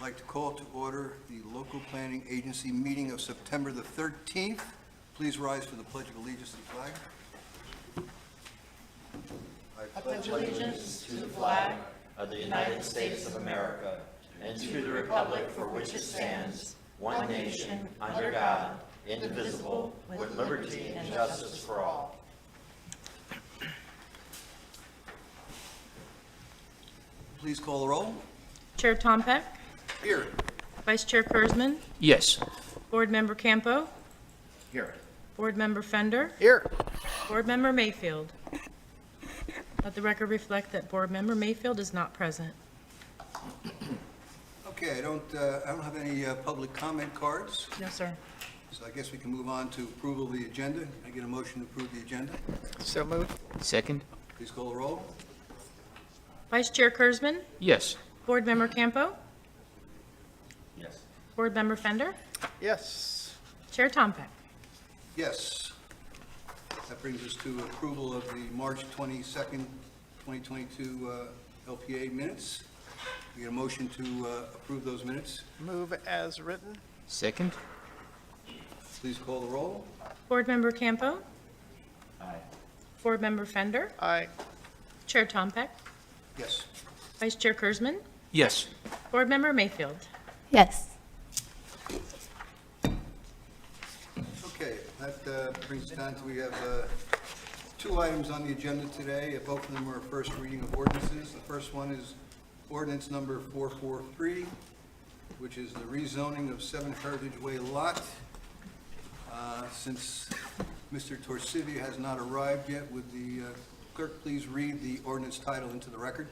like to call to order the local planning agency meeting of September the 13th. Please rise for the Pledge of Allegiance to the flag. I pledge allegiance to the flag of the United States of America and to the republic for which it stands, one nation, under God, indivisible, with liberty and justice for all. Please call the roll. Chair Tompeck, Here. Vice Chair Kurzman, Yes. Board Member Campo, Here. Board Member Fender, Here. Board Member Mayfield. Let the record reflect that Board Member Mayfield is not present. Okay, I don't have any public comment cards, No, sir. so I guess we can move on to approval of the agenda. Can I get a motion to approve the agenda? So moved. Second? Please call the roll. Vice Chair Kurzman, Yes. Board Member Campo, Yes. Board Member Fender, Yes. Chair Tompeck. Yes. That brings us to approval of the March 22nd, 2022 LPA minutes. We get a motion to approve those minutes. Move as written. Second? Please call the roll. Board Member Campo, Aye. Board Member Fender, Aye. Chair Tompeck, Yes. Vice Chair Kurzman, Yes. Board Member Mayfield. Yes. Okay, that brings us down to, we have two items on the agenda today. Both of them are first reading of ordinances. The first one is ordinance number 443, which is the rezoning of 7 Heritage Way lot. Since Mr. Torsivi has not arrived yet, would the clerk please read the ordinance title into the record?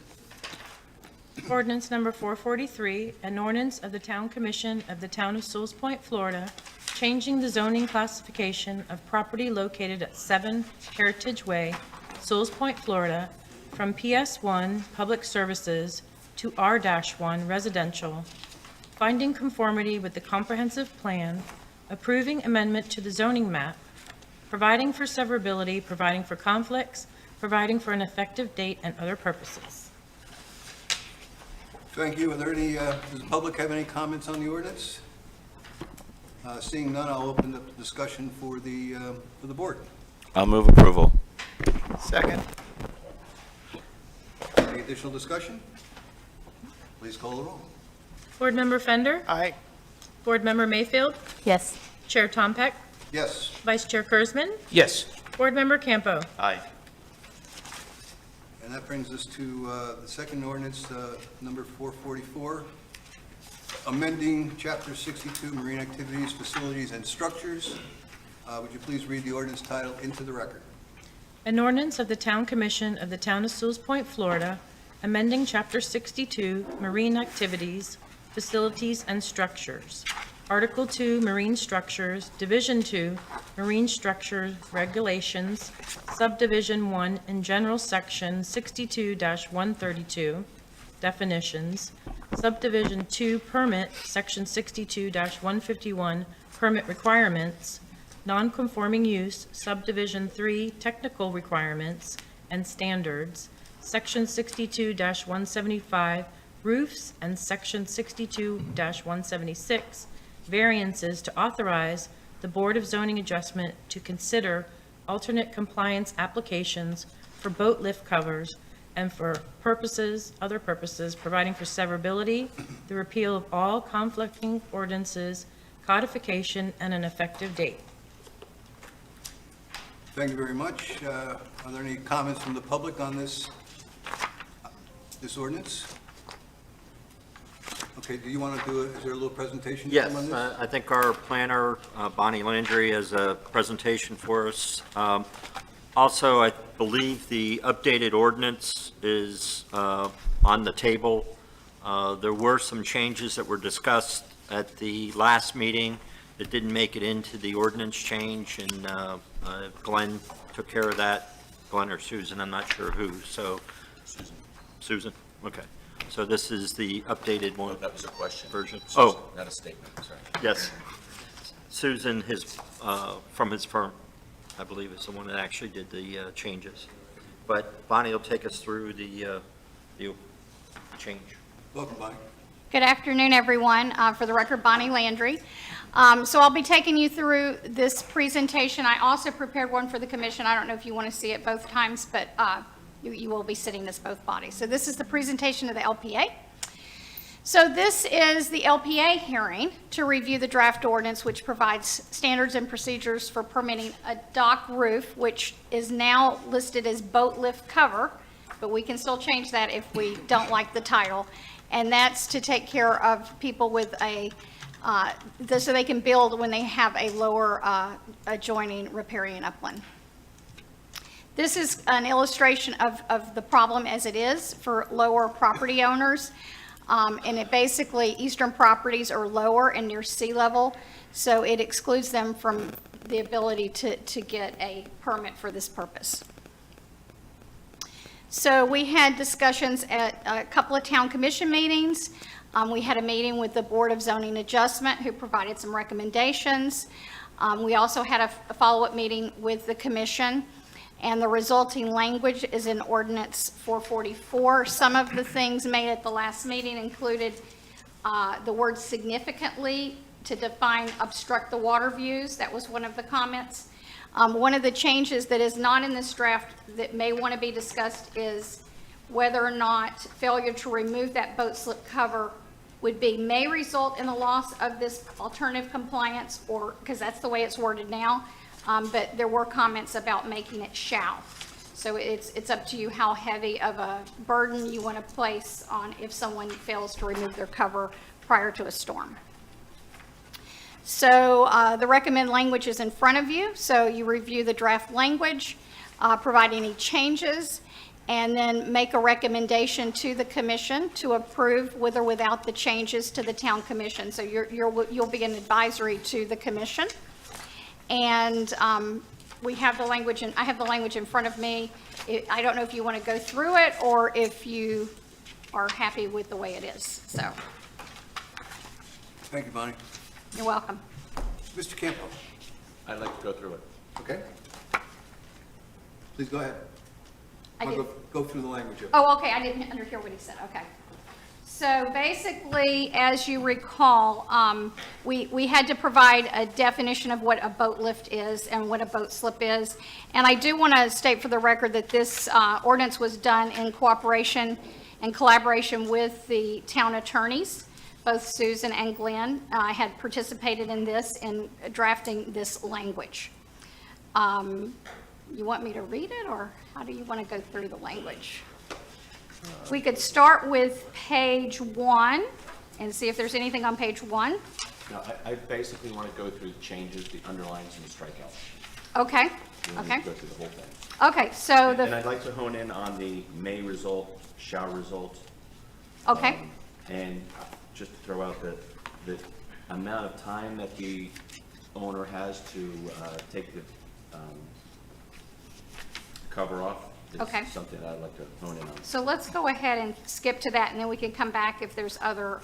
Ordinance number 443, an ordinance of the Town Commission of the Town of Sewalls Point, Florida, changing the zoning classification of property located at 7 Heritage Way, Sewalls Point, Florida, from PS1 Public Services to R-1 Residential, finding conformity with the comprehensive plan, approving amendment to the zoning map, providing for severability, providing for conflicts, providing for an effective date, and other purposes. Thank you. Are there any, does the public have any comments on the ordinance? Seeing none, I'll open the discussion for the board. I'll move approval. Second. Any additional discussion? Please call the roll. Board Member Fender, Aye. Board Member Mayfield, Yes. Chair Tompeck, Yes. Vice Chair Kurzman, Yes. Board Member Campo. Aye. And that brings us to the second ordinance, number 444, amending Chapter 62, Marine Activities, Facilities, and Structures. Would you please read the ordinance title into the record? An ordinance of the Town Commission of the Town of Sewalls Point, Florida, amending Chapter 62, Marine Activities, Facilities, and Structures. Article 2, Marine Structures, Division 2, Marine Structures Regulations, Subdivision 1, in General Section 62-132, Definitions, Subdivision 2, Permit, Section 62-151, Permit Requirements, Non-Conforming Use, Subdivision 3, Technical Requirements and Standards, Section 62-175, Roofs, and Section 62-176, variances to authorize the Board of Zoning Adjustment to consider alternate compliance applications for boat lift covers and for purposes, other purposes, providing for severability, the repeal of all conflicting ordinances, codification, and an effective date. Thank you very much. Are there any comments from the public on this ordinance? Okay, do you want to do it? Is there a little presentation? Yes, on this? I think our planner, Bonnie Landry, has a presentation for us. Also, I believe the updated ordinance is on the table. There were some changes that were discussed at the last meeting that didn't make it into the ordinance change, and Glenn took care of that. Glenn or Susan, I'm not sure who, so. Susan, okay. So this is the updated one. That was a question. Version. Susan, Oh. not a statement, sorry. Yes. Susan, from his firm, I believe, is the one that actually did the changes. But Bonnie will take us through the change. Welcome, Bonnie. Good afternoon, everyone. For the record, Bonnie Landry. So I'll be taking you through this presentation. I also prepared one for the commission. I don't know if you want to see it both times, but you will be sitting as both bodies. So this is the presentation of the LPA. So this is the LPA hearing to review the draft ordinance, which provides standards and procedures for permitting a dock roof, which is now listed as boat lift cover, but we can still change that if we don't like the title. And that's to take care of people with a, so they can build when they have a lower adjoining riparian upland. This is an illustration of the problem as it is for lower property owners. And it basically, eastern properties are lower and near sea level, so it excludes them from the ability to get a permit for this purpose. So we had discussions at a couple of town commission meetings. We had a meeting with the Board of Zoning Adjustment, who provided some recommendations. We also had a follow-up meeting with the commission, and the resulting language is in Ordinance 444. Some of the things made at the last meeting included the word significantly to define obstruct the water views. That was one of the comments. One of the changes that is not in this draft that may want to be discussed is whether or not failure to remove that boat slip cover may result in the loss of this alternative compliance, or because that's the way it's worded now. But there were comments about making it shall. So it's up to you how heavy of a burden you want to place on if someone fails to remove their cover prior to a storm. So the recommended language is in front of you. So you review the draft language, provide any changes, and then make a recommendation to the commission to approve with or without the changes to the town commission. So you'll be an advisory to the commission. And we have the language, and I have the language in front of me. I don't know if you want to go through it or if you are happy with the way it is. So, Thank you, Bonnie. you're welcome. Mr. Campo. I'd like to go through it. Okay. Please go ahead. I Wanna did. Go through the language of it. Oh, okay, I didn't underhear what he said, okay. So basically, as you recall, we had to provide a definition of what a boat lift is and what a boat slip is. And I do want to state for the record that this ordinance was done in cooperation and collaboration with the town attorneys. Both Susan and Glenn had participated in this, in drafting this language. You want me to read it, or how do you want to go through the language? We could start with page 1 and see if there's anything on page 1. No, I basically want to go through the changes, the underlines, and the strikeouts. Okay, We don't need okay. to go through the whole thing. Okay, so And I'd like to hone in on the may result, shall result. okay, And just to throw out the amount of time that the owner has to take the cover off Okay. is something that I'd like to hone in on. so let's go ahead and skip to that, and then we can come back if there's other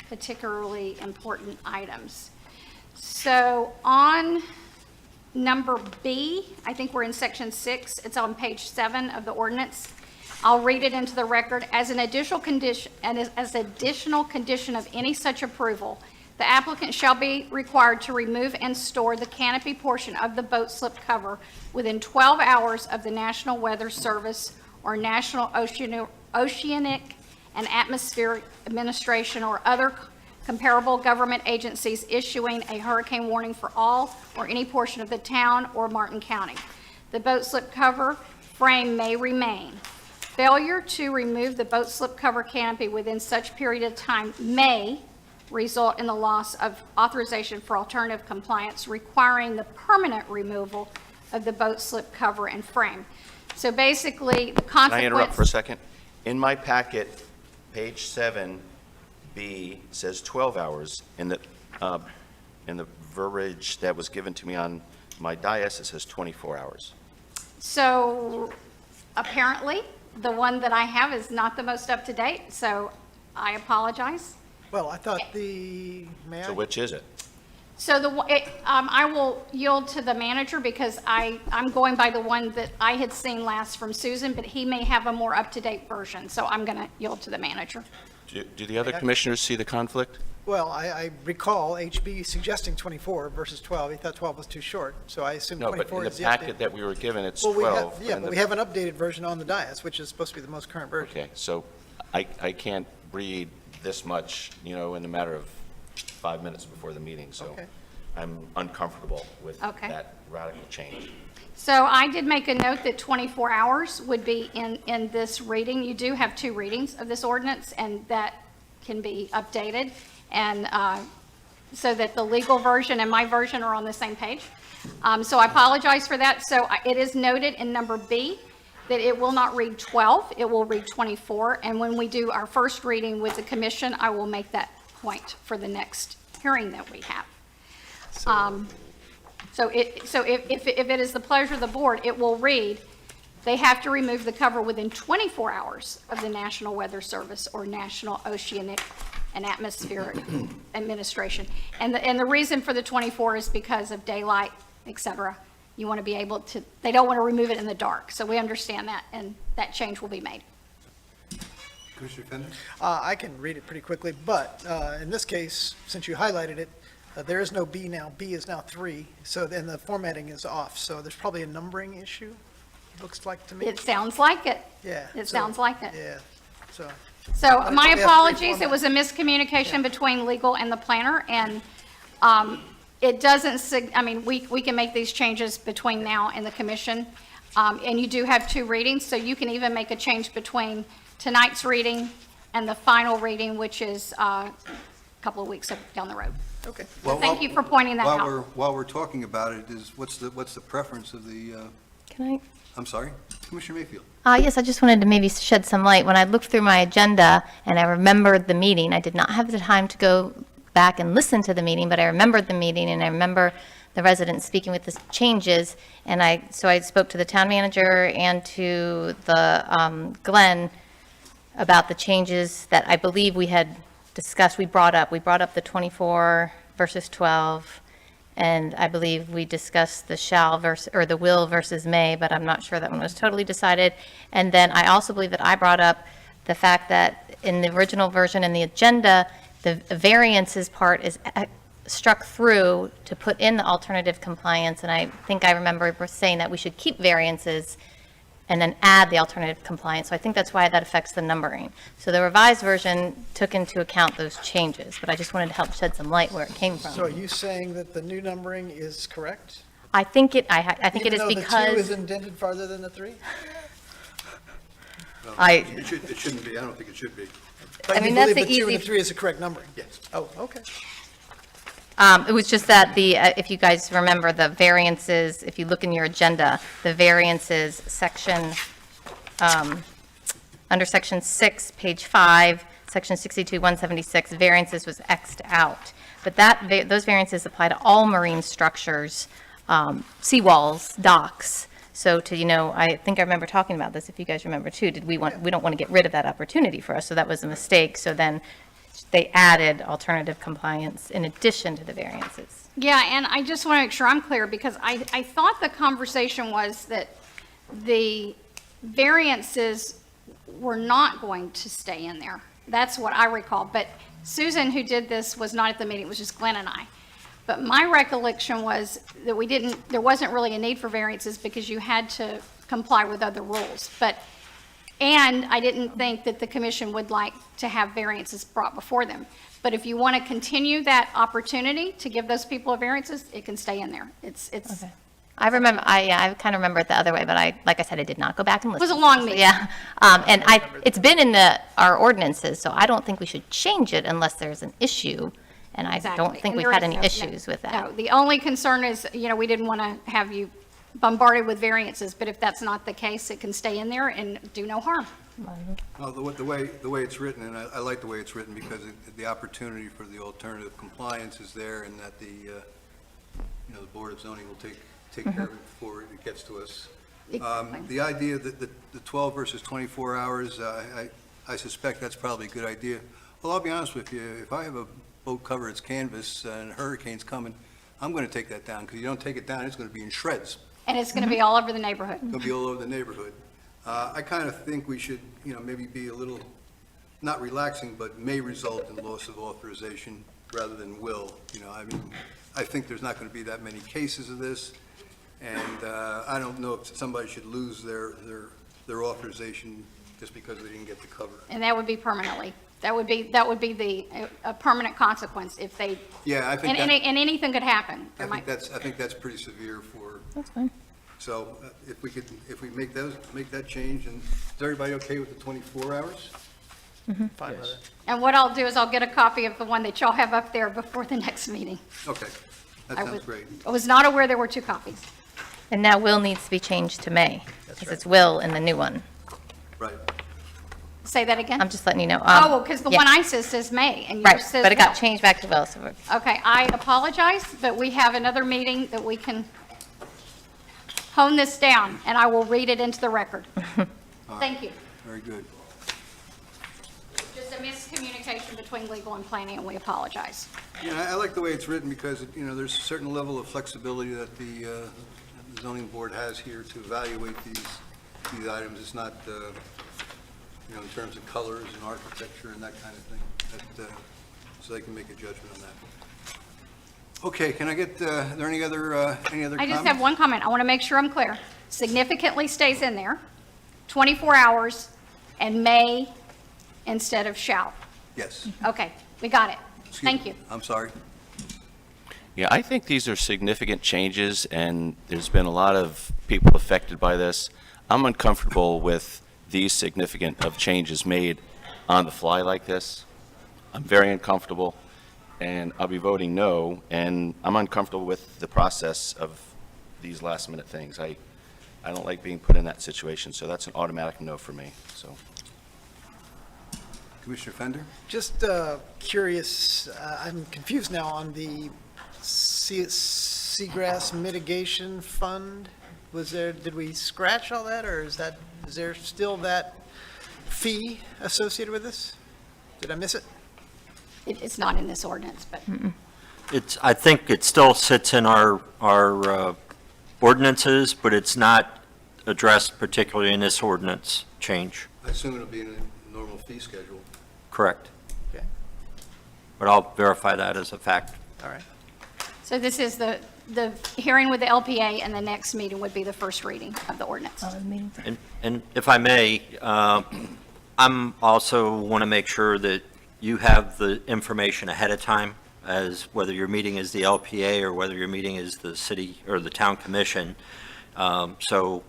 particularly important items. So on number B, I think we're in section 6, it's on page 7 of the ordinance. I'll read it into the record. As an additional condition, and as additional condition of any such approval, the applicant shall be required to remove and store the canopy portion of the boat slip cover within 12 hours of the National Weather Service or National Oceanic and Atmospheric Administration or other comparable government agencies issuing a hurricane warning for all or any portion of the town or Martin County. The boat slip cover frame may remain. Failure to remove the boat slip cover canopy within such period of time may result in the loss of authorization for alternative compliance, requiring the permanent removal of the boat slip cover and frame. So basically, the consequence... Can I interrupt for a second? In my packet, page 7B says 12 hours. In the verbiage that was given to me on my dais, it says 24 hours. So apparently, the one that I have is not the most up-to-date, so I apologize. Well, I thought may So I? which is it? So I will yield to the manager because I'm going by the one that I had seen last from Susan, but he may have a more up-to-date version, so I'm going to yield to the manager. Do the other commissioners see the conflict? Well, I recall HB suggesting 24 versus 12. He thought 12 was too short, so I assume No, but 24 in is the the update. packet that we were given, it's Well, 12. yeah, and but the- we have an updated version on the dais, which is supposed to be the most current version. Okay, so I can't read this much, in a matter of 5 minutes before the meeting, so Okay. I'm uncomfortable with Okay. that radical change. So I did make a note that 24 hours would be in this reading. You do have 2 readings of this ordinance, and that can be updated, and so that the legal version and my version are on the same page. So I apologize for that. So it is noted in number B that it will not read 12, it will read 24, and when we do our first reading with the commission, I will make that point for the next hearing that we have. So if it is the pleasure of the board, it will read, they have to remove the cover within 24 hours of the National Weather Service or National Oceanic and Atmospheric Administration. And the reason for the 24 is because of daylight, et cetera. You want to be able to, they don't want to remove it in the dark. So we understand that, and that change will be made. Commissioner Fender? I can read it pretty quickly, but in this case, since you highlighted it, there is no B now. B is now 3, so then the formatting is off. So there's probably a numbering issue, looks like to me. It sounds like it. Yeah. It so- sounds like it. Yeah, so. So But my we have to apologies, it reformat. was a miscommunication between legal and the planner, and it doesn't, we can make these changes between now and the commission, and you do have 2 readings, so you can even make a change between tonight's reading and the final reading, which is a couple of weeks down the road. Okay. So thank you for pointing that out. While we're talking about it, what's the preference of the, Can I? I'm sorry, Commissioner Mayfield? Yes, I just wanted to maybe shed some light. When I looked through my agenda and I remembered the meeting, I did not have the time to go back and listen to the meeting, but I remembered the meeting, and I remember the residents speaking with the changes, and so I spoke to the town manager and to the Glenn about the changes that I believe we had discussed. We brought up the 24 versus 12, and I believe we discussed the shall versus, or the will versus may, but I'm not sure that one was totally decided. And then I also believe that I brought up the fact that in the original version in the agenda, the variances part is struck through to put in the alternative compliance, and I think I remember saying that we should keep variances and then add the alternative compliance. So I think that's why that affects the numbering. So the revised version took into account those changes, but I just wanted to help shed some light where it came from. So are you saying that the new numbering is correct? I think it is Even though the 2 is because indented farther than the 3? It shouldn't be, I don't think it should be. But mean, you that's believe the the 2 and easy- the 3 is the correct numbering? Yes. Oh, okay. It was just that if you guys remember the variances, if you look in your agenda, the variances section, under section 6, page 5, section 62-176, variances was X'd out. But those variances apply to all marine structures, seawalls, docks. So I think I remember talking about this, if you guys remember too, we don't want to get rid of that opportunity for us, so that was a mistake. So then they added alternative compliance in addition to the variances. Yeah, and I just want to make sure I'm clear, because I thought the conversation was that the variances were not going to stay in there. That's what I recall. But Susan, who did this, was not at the meeting. It was just Glenn and I. But my recollection was that there wasn't really a need for variances because you had to comply with other rules. And I didn't think that the commission would like to have variances brought before them. But if you want to continue that opportunity to give those people a variances, it can stay in there. It's Okay. I remember, I kind of remember it the other way, but like I said, I did not go back and listen. was a long meeting. Yeah, and it's been in our ordinances, so I don't think we should change it unless there's an issue, and I Exactly. don't think And we've there had is any no- issues with No, that. the only concern is, we didn't want to have you bombarded with variances, but if that's not the case, it can stay in there and do no harm. Well, the way it's written, and I like the way it's written because the opportunity for the alternative compliance is there, and that the Board of Zoning will take care of it before it gets to us. Exactly. The idea that the 12 versus 24 hours, I suspect that's probably a good idea. Well, I'll be honest with you, if I have a boat cover its canvas and a hurricane's coming, I'm going to take that down, because you don't take it down, it's going to be in shreds. And it's going to be all over the neighborhood. It'll be all over the neighborhood. I kind of think we should, maybe be a little not relaxing, but may result in loss of authorization rather than will. You know, I mean, I think there's not going to be that many cases of this, and I don't know if somebody should lose their authorization just because they didn't get the cover. And that would be permanently. That would be a permanent consequence if they, Yeah, I think and that, anything could happen. There I might- think that's pretty severe for, That's fine. so if we make that change, and is everybody okay with the 24 hours? Fine with it. And what I'll do is I'll get a copy of the one that y'all have up there before the next meeting. Okay, that I sounds was- great. I was not aware there were 2 copies. And now will needs to be changed to may, because it's will in the new one. Right. Say that again? I'm just letting you know. Oh, because the yeah. one I says may, and Right, yours says but it got will. changed back to will, so we're, Okay, I apologize, but we have another meeting that we can hone this down, and I will read it into the record. Thank you. Very good. Just a miscommunication between legal and planning, and we apologize. Yeah, I like the way it's written because, you know, there's a certain level of flexibility that the zoning board has here to evaluate these items. It's not, you know, in terms of colors and architecture and that kind of thing, so they can make a judgment on that. Okay, can I get, are there any other comments? I just have one comment. I want to make sure I'm clear. Significantly stays in there, 24 hours, and may instead of shall. Yes. Okay, we got it. Excuse Thank me. you. I'm sorry. Yeah, I think these are significant changes, and there's been a lot of people affected by this. I'm uncomfortable with these significant of changes made on the fly like this. I'm very uncomfortable, and I'll be voting no, and I'm uncomfortable with the process of these last-minute things. I don't like being put in that situation, so that's an automatic no for me, so. Commissioner Fender? Just curious, I'm confused now on the seagrass mitigation fund. Did we scratch all that, or is there still that fee associated with this? Did I miss it? It's not in this ordinance, but I think it still sits in our ordinances, but it's not addressed particularly in this ordinance change. I assume it'll be in a normal fee schedule. Correct. Okay, But I'll verify that as a fact. all right. so this is the hearing with the LPA, and the next meeting would be the first reading of the ordinance. oh, the meeting. And if I may, I'm also want to make sure that you have the information ahead of time, as whether your meeting is the LPA or whether your meeting is the city or the town commission. So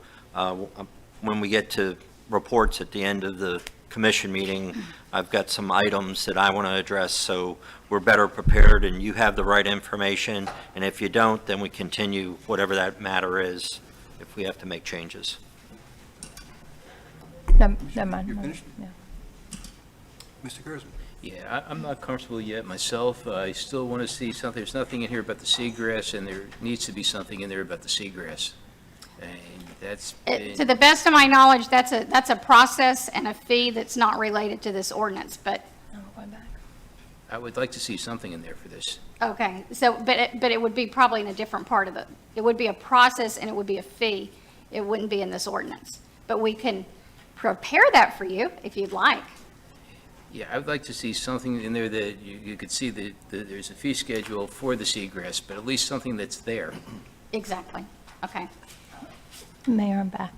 when we get to reports at the end of the commission meeting, I've got some items that I want to address, so we're better prepared and you have the right information. And if you don't, then we continue whatever that matter is, if we have to make changes. Never mind. You're finished? Yeah. Mr. Gersman? Yeah, I'm not comfortable yet myself. I still want to see something. There's nothing in here about the seagrass, and there needs to be something in there about the seagrass. And that's To the best of my knowledge, that's a process and a fee that's not related to this ordinance, but, Oh, going back. I would like to see something in there for this. okay. So, but it would be probably in a different part of it would be a process and it would be a fee. It wouldn't be in this ordinance. But we can prepare that for you if you'd like. Yeah, I would like to see something in there that you could see that there's a fee schedule for the seagrass, but at least something that's there. Exactly. Okay. Mayor, I'm back.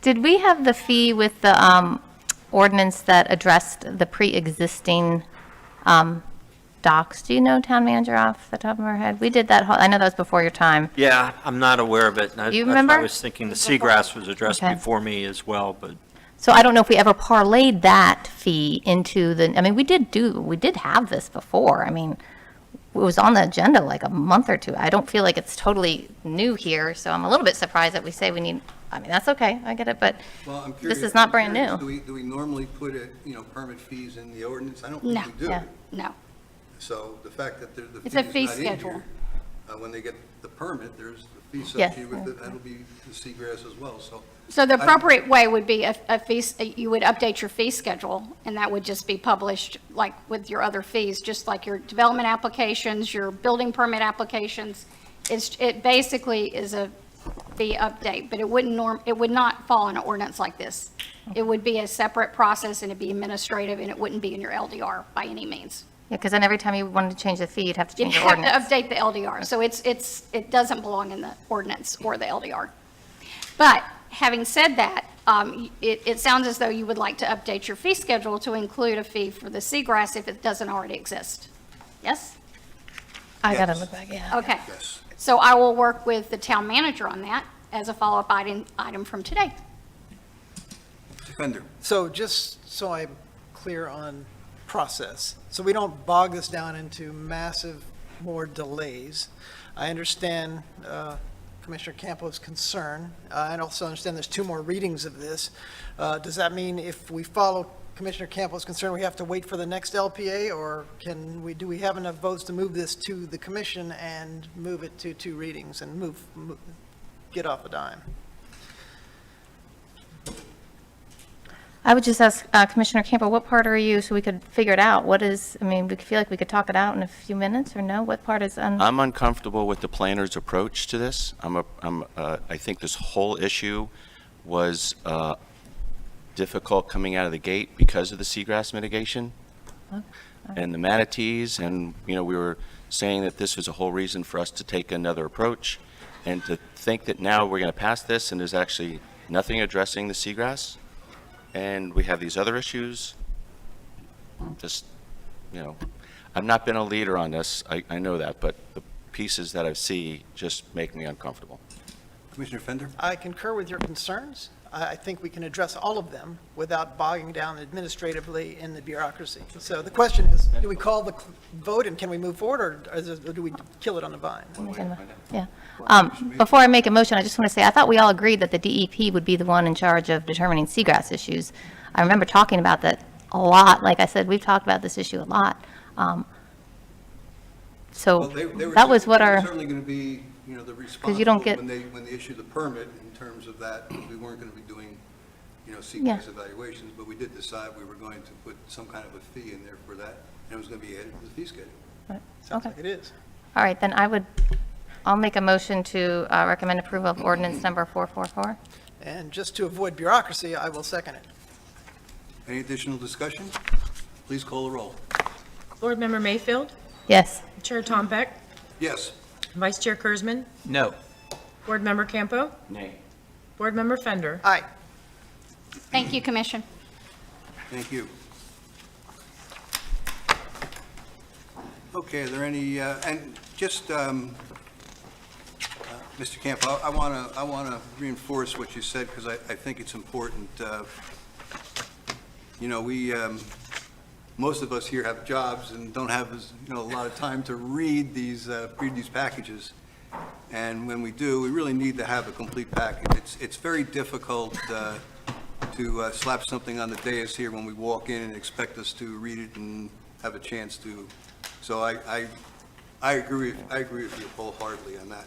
Did we have the fee with the ordinance that addressed the pre-existing docks? Do you know, Town Manager, off the top of our head? We did that, I know that was before your time. Yeah, I'm not aware of it. You That's why remember? I was thinking the seagrass was addressed Okay. before me as well, but So I don't know if we ever parlayed that fee into I mean, we did have this before. I mean, it was on the agenda like a month or two. I don't feel like it's totally new here, so I'm a little bit surprised that we say we need, I mean, that's okay, I get it, but Well, I'm curious. this is not I'm brand curious, new. Do we normally put it, you know, permit fees in the ordinance? I don't No. think we do. Yeah. No. So the fact that the It's a fee fee is not in schedule. here, when they get the permit, there's the fee Yes, associated with it, yeah. that'll be the seagrass as well, so. So the I don't- appropriate way would be a fee, you would update your fee schedule, and that would just be published like with your other fees, just like your development applications, your building permit applications. It basically is fee update, but it would not fall in an ordinance like this. It would be a separate process, and it'd be administrative, and it wouldn't be in your LDR by any means. Yeah, because then every time you wanted to change the fee, you'd have to You change your have to ordinance. update the LDR, so it doesn't belong in the ordinance or the LDR. But having said that, it sounds as though you would like to update your fee schedule to include a fee for the seagrass if it doesn't already exist. Yes? I gotta Yes. look back, yeah. Okay. Yes. So I will work with the town manager on that as a follow-up item from today. Mr. Fender? So just so I'm clear on process, so we don't bog this down into massive more delays. I understand Commissioner Campos' concern. I also understand there's 2 more readings of this. Does that mean if we follow Commissioner Campos' concern, we have to wait for the next LPA, or do we have enough votes to move this to the commission and move it to 2 readings and get off a dime? I would just ask Commissioner Campbell, what part are you, so we could figure it out? What is, I mean, we feel like we could talk it out in a few minutes, or no? What part is, I'm uncomfortable with the planner's approach to this. I think this whole issue was difficult coming out of the gate because of the seagrass mitigation and the manatees, and, we were saying that this was a whole reason for us to take another approach, and to think that now we're going to pass this and there's actually nothing addressing the seagrass, and we have these other issues. Just, I've not been a leader on this, I know that, but the pieces that I see just make me uncomfortable. Commissioner Fender? I concur with your concerns. I think we can address all of them without bogging down administratively in the bureaucracy. So the question is, do we call the vote and can we move forward, or do we kill it on the vine? yeah. Before I make a motion, I just want to say, I thought we all agreed that the DEP would be the one in charge of determining seagrass issues. I remember talking about that a lot. Like I said, we've talked about this issue a lot. So Well, they were that was what they were our, certainly going to be, the you responsible don't get- when they issue the permit in terms of that. We weren't going to be doing, Yeah. sequence evaluations, but we did decide we were going to put some kind of a fee in there for that, and it was going to be added to the fee schedule. Sounds Okay. like it is. all right, then I'll make a motion to recommend approval of ordinance number 444. And just to avoid bureaucracy, I will second it. Any additional discussion? Please call the roll. Board Member Mayfield, Yes. Chair Tom Peck, Yes. Vice Chair Kurzman, No. Board Member Campo, Nay. Board Member Fender. Aye. Thank you, Commission. Thank you. Okay, are there any, and just, Mr. Camp, I want to reinforce what you said, because I think it's important. We, most of us here have jobs and don't have, a lot of time to read these packages. And when we do, we really need to have a complete package. It's very difficult to slap something on the dais here when we walk in and expect us to read it and have a chance to. So I agree with you wholeheartedly on that.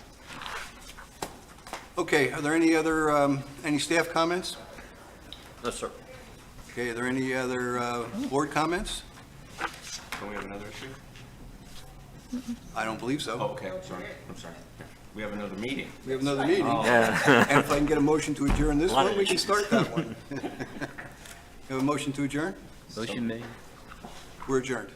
Okay, are there any staff comments? No, sir. Okay, are there any other board comments? Can we have another issue? I don't believe so. Oh, okay, sorry, I'm sorry. We have another meeting. We have another meeting. And if I can get a motion to adjourn this one, we can start that one. You have a motion to adjourn? Motion made. We're adjourned.